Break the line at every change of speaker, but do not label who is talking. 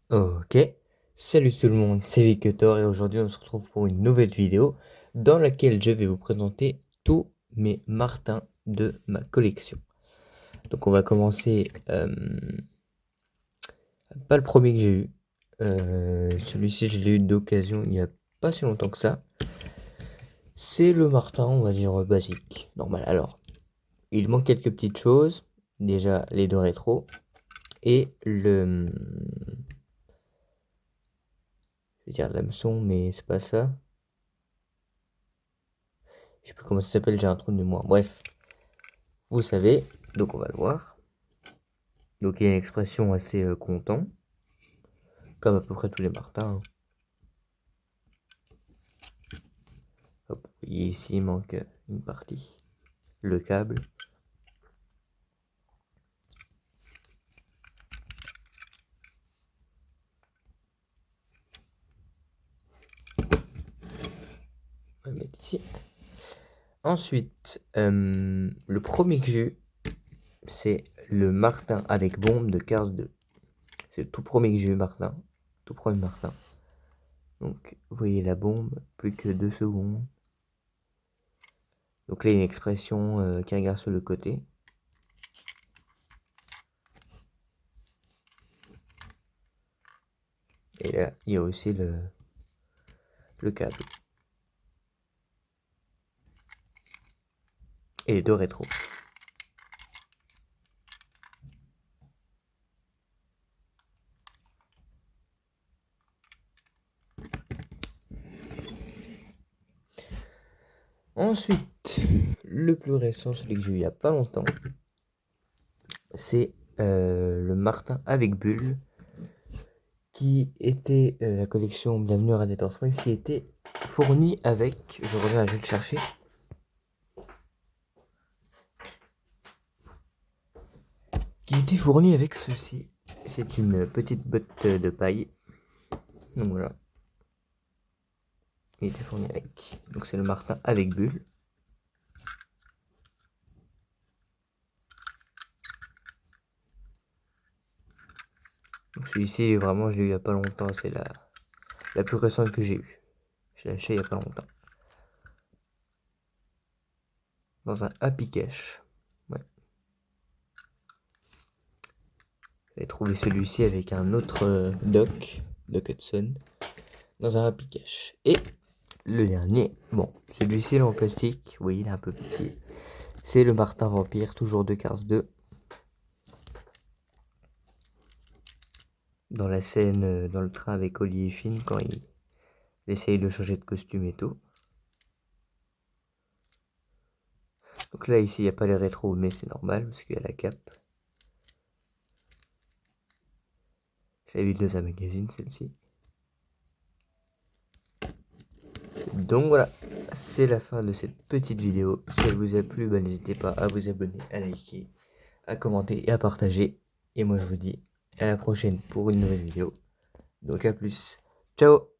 Ok, salut tout le monde, c'est Victor et aujourd'hui on se retrouve pour une nouvelle vidéo dans laquelle je vais vous présenter tous mes martins de ma collection. Donc on va commencer, pas le premier que j'ai eu, celui-ci je l'ai eu d'occasion il n'y a pas si longtemps que ça. C'est le martin, on va dire basique, normal. Alors, il manque quelques petites choses, déjà les deux rétros et je vais dire l'hameçon mais c'est pas ça. Je sais plus comment ça s'appelle, j'ai un trou de mémoire. Bref, vous savez, donc on va le voir. Donc il y a une expression assez content, comme à peu près tous les martins, hein. Hop, vous voyez ici, il manque une partie, le câble. On va le mettre ici. Ensuite, le premier que j'ai eu, c'est le martin avec bombe de Cars 2. C'est le tout premier que j'ai eu, martin. Tout premier martin. Donc, vous voyez la bombe, plus que 2 secondes. Donc là, il y a une expression qui regarde sur le côté. Et là, il y a aussi le câble. Et les deux rétros. Ensuite, le plus récent, celui que j'ai eu il y a pas longtemps, c'est le martin avec bulle, qui était la collection Bienvenue à Radiator Springs, qui était fournie avec, je reviens, je vais le chercher, qui était fournie avec ceci. C'est une petite botte de paille. Donc voilà. Il était fourni avec. Donc c'est le martin avec bulle. Donc celui-ci, vraiment, je l'ai eu il y a pas longtemps. C'est la plus récente que j'ai eue. Je l'ai acheté il y a pas longtemps. Dans un Happy Cash. Ouais. J'avais trouvé celui-ci avec un autre Doc Hudson, dans un Happy Cash. Et le dernier, bon, celui-ci est en plastique, oui, il est un peu petit. C'est le Martin Vampire, toujours de Cars 2. Dans la scène, dans le train avec Ollie et Finn, quand il essaye de changer de costume et tout. Donc là, ici, il n'y a pas les rétros, mais c'est normal, parce qu'il y a la cape. Je l'avais vu dans un magazine, celle-ci. Donc voilà, c'est la fin de cette petite vidéo. Si elle vous a plu, bah, n'hésitez pas à vous abonner, à liker, à commenter et à partager. Et moi je vous dis à la prochaine pour une nouvelle vidéo. Donc à plus. Ciao.